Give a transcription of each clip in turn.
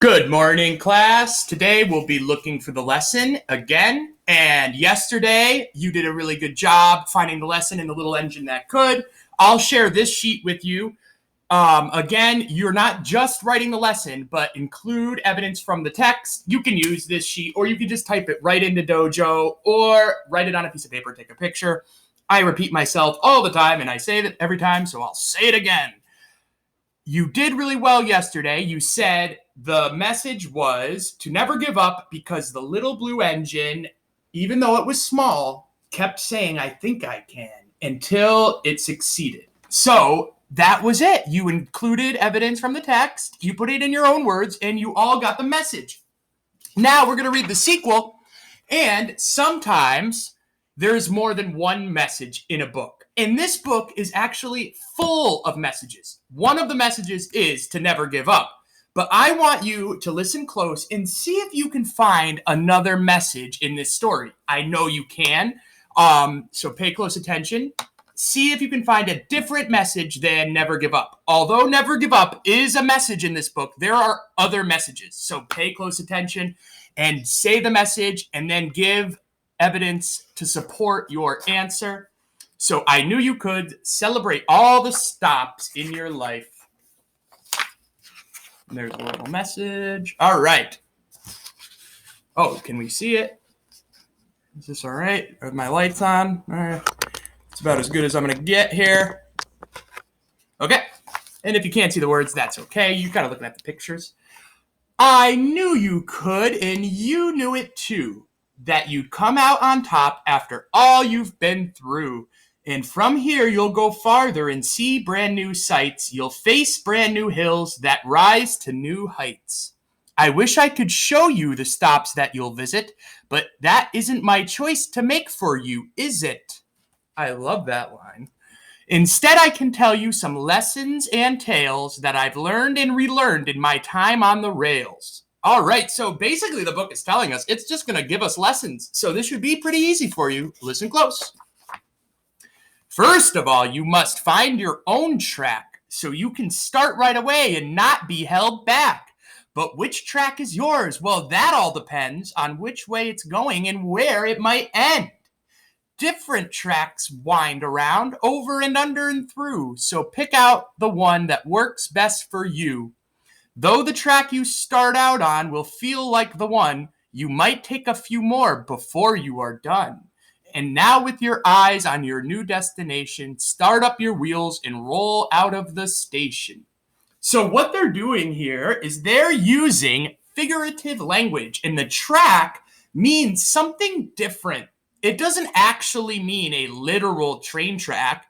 Good morning, class. Today we'll be looking for the lesson again. And yesterday you did a really good job finding the lesson in the little engine that could. I'll share this sheet with you. Again, you're not just writing the lesson, but include evidence from the text. You can use this sheet, or you can just type it right into Dojo, or write it on a piece of paper, take a picture. I repeat myself all the time, and I say it every time, so I'll say it again. You did really well yesterday. You said the message was to never give up because the little blue engine, even though it was small, kept saying, "I think I can," until it succeeded. So that was it. You included evidence from the text, you put it in your own words, and you all got the message. Now we're going to read the sequel, and sometimes there's more than one message in a book. And this book is actually full of messages. One of the messages is to never give up. But I want you to listen close and see if you can find another message in this story. I know you can. So pay close attention. See if you can find a different message than never give up. Although never give up is a message in this book, there are other messages. So pay close attention and say the message and then give evidence to support your answer. So I knew you could celebrate all the stops in your life. There's a little message. All right. Oh, can we see it? Is this all right? Are my lights on? All right. It's about as good as I'm going to get here. Okay. And if you can't see the words, that's okay. You're kind of looking at the pictures. I knew you could, and you knew it too, that you'd come out on top after all you've been through. And from here, you'll go farther and see brand new sights. You'll face brand new hills that rise to new heights. I wish I could show you the stops that you'll visit, but that isn't my choice to make for you, is it? I love that line. Instead, I can tell you some lessons and tales that I've learned and relearned in my time on the rails. All right, so basically the book is telling us it's just going to give us lessons. So this should be pretty easy for you. Listen close. First of all, you must find your own track so you can start right away and not be held back. But which track is yours? Well, that all depends on which way it's going and where it might end. Different tracks wind around, over and under and through, so pick out the one that works best for you. Though the track you start out on will feel like the one, you might take a few more before you are done. And now with your eyes on your new destination, start up your wheels and roll out of the station. So what they're doing here is they're using figurative language, and the track means something different. It doesn't actually mean a literal train track.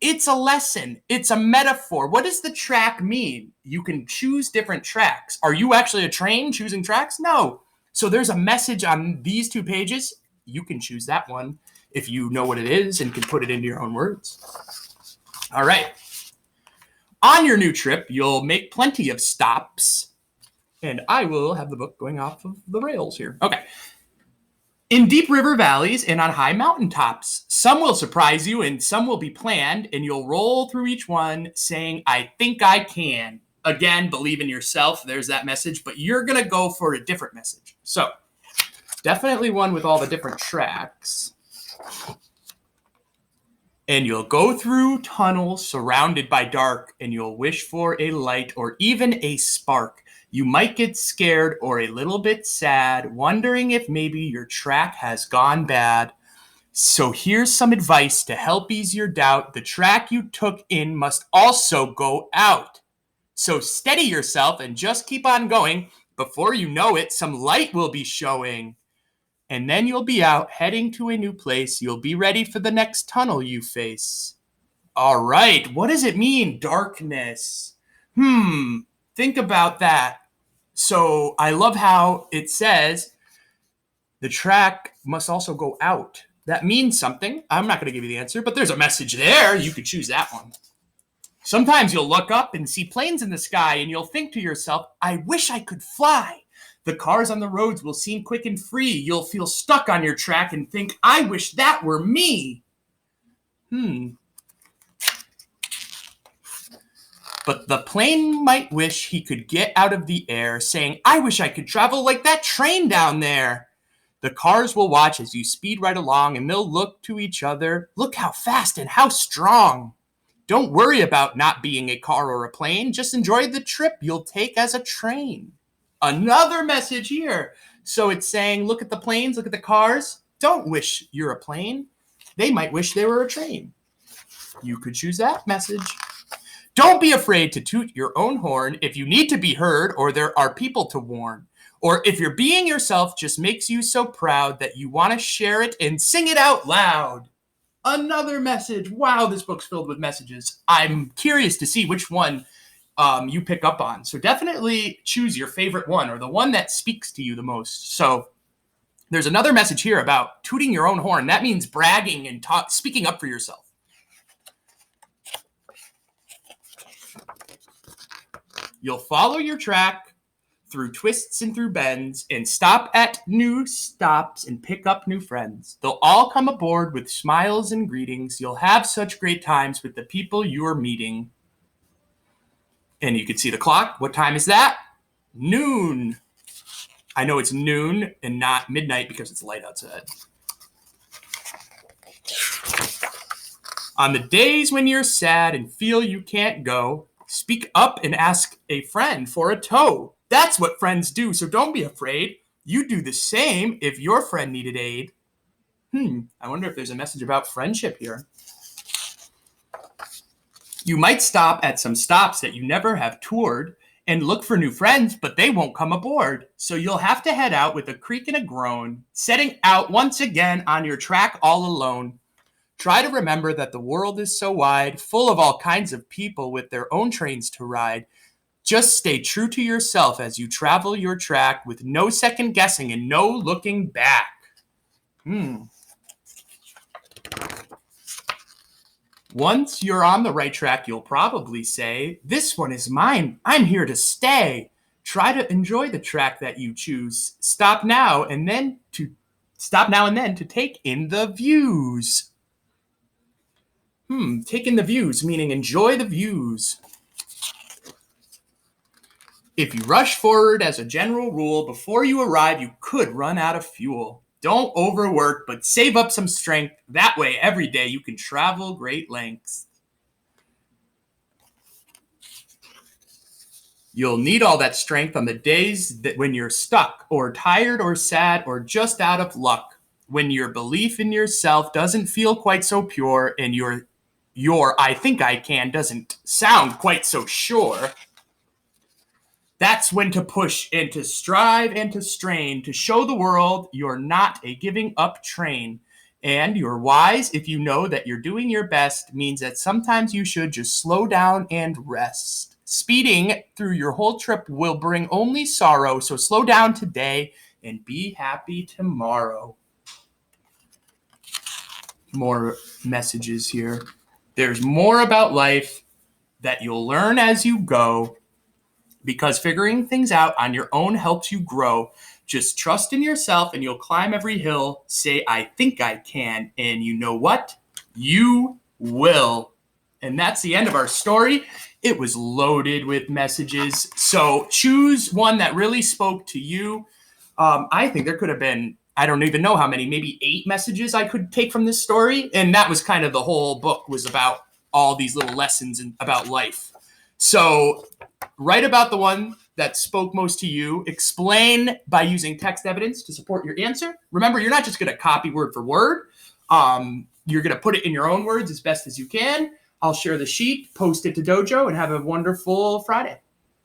It's a lesson. It's a metaphor. What does the track mean? You can choose different tracks. Are you actually a train choosing tracks? No. So there's a message on these 2 pages. You can choose that one if you know what it is and can put it into your own words. All right. On your new trip, you'll make plenty of stops. And I will have the book going off of the rails here. Okay. In deep river valleys and on high mountaintops, some will surprise you and some will be planned, and you'll roll through each one saying, "I think I can." Again, believe in yourself. There's that message, but you're going to go for a different message. So definitely one with all the different tracks. And you'll go through tunnels surrounded by dark, and you'll wish for a light or even a spark. You might get scared or a little bit sad, wondering if maybe your track has gone bad. So here's some advice to help ease your doubt. The track you took in must also go out. So steady yourself and just keep on going. Before you know it, some light will be showing. And then you'll be out, heading to a new place. You'll be ready for the next tunnel you face. All right, what does it mean, darkness? Think about that. So I love how it says the track must also go out. That means something. I'm not going to give you the answer, but there's a message there. You could choose that one. Sometimes you'll look up and see planes in the sky, and you'll think to yourself, "I wish I could fly." The cars on the roads will seem quick and free. You'll feel stuck on your track and think, "I wish that were me." But the plane might wish he could get out of the air, saying, I wish I could travel like that train down there. The cars will watch as you speed right along, and they'll look to each other. Look how fast and how strong. Don't worry about not being a car or a plane. Just enjoy the trip you'll take as a train. Another message here. So it's saying, look at the planes, look at the cars. Don't wish you're a plane. They might wish they were a train. You could choose that message. Don't be afraid to toot your own horn if you need to be heard or there are people to warn. Or if you're being yourself just makes you so proud that you want to share it and sing it out loud. Another message. Wow, this book's filled with messages. I'm curious to see which one you pick up on. So definitely choose your favorite one or the one that speaks to you the most. So there's another message here about tooting your own horn. That means bragging and speaking up for yourself. You'll follow your track through twists and through bends and stop at new stops and pick up new friends. They'll all come aboard with smiles and greetings. You'll have such great times with the people you're meeting. And you can see the clock. What time is that? Noon. I know it's noon and not midnight because it's light outside. On the days when you're sad and feel you can't go, speak up and ask a friend for a tow. That's what friends do, so don't be afraid. You do the same if your friend needed aid. I wonder if there's a message about friendship here. You might stop at some stops that you never have toured and look for new friends, but they won't come aboard. So you'll have to head out with a creak and a groan, setting out once again on your track all alone. Try to remember that the world is so wide, full of all kinds of people with their own trains to ride. Just stay true to yourself as you travel your track with no second guessing and no looking back. Once you're on the right track, you'll probably say, this one is mine. I'm here to stay. Try to enjoy the track that you choose. Stop now and then to take in the views. Take in the views, meaning enjoy the views. If you rush forward as a general rule, before you arrive, you could run out of fuel. Don't overwork, but save up some strength. That way, every day you can travel great lengths. You'll need all that strength on the days that when you're stuck or tired or sad or just out of luck. When your belief in yourself doesn't feel quite so pure and your I think I can doesn't sound quite so sure. That's when to push and to strive and to strain to show the world you're not a giving up train. And you're wise if you know that you're doing your best means that sometimes you should just slow down and rest. Speeding through your whole trip will bring only sorrow, so slow down today and be happy tomorrow. More messages here. There's more about life that you'll learn as you go. Because figuring things out on your own helps you grow. Just trust in yourself and you'll climb every hill. Say, I think I can. And you know what? You will. And that's the end of our story. It was loaded with messages. So choose one that really spoke to you. I think there could have been, I don't even know how many, maybe 8 messages I could take from this story. And that was kind of the whole book was about all these little lessons about life. So write about the one that spoke most to you. Explain by using text evidence to support your answer. Remember, you're not just going to copy word for word. You're going to put it in your own words as best as you can. I'll share the sheet, post it to Dojo, and have a wonderful Friday.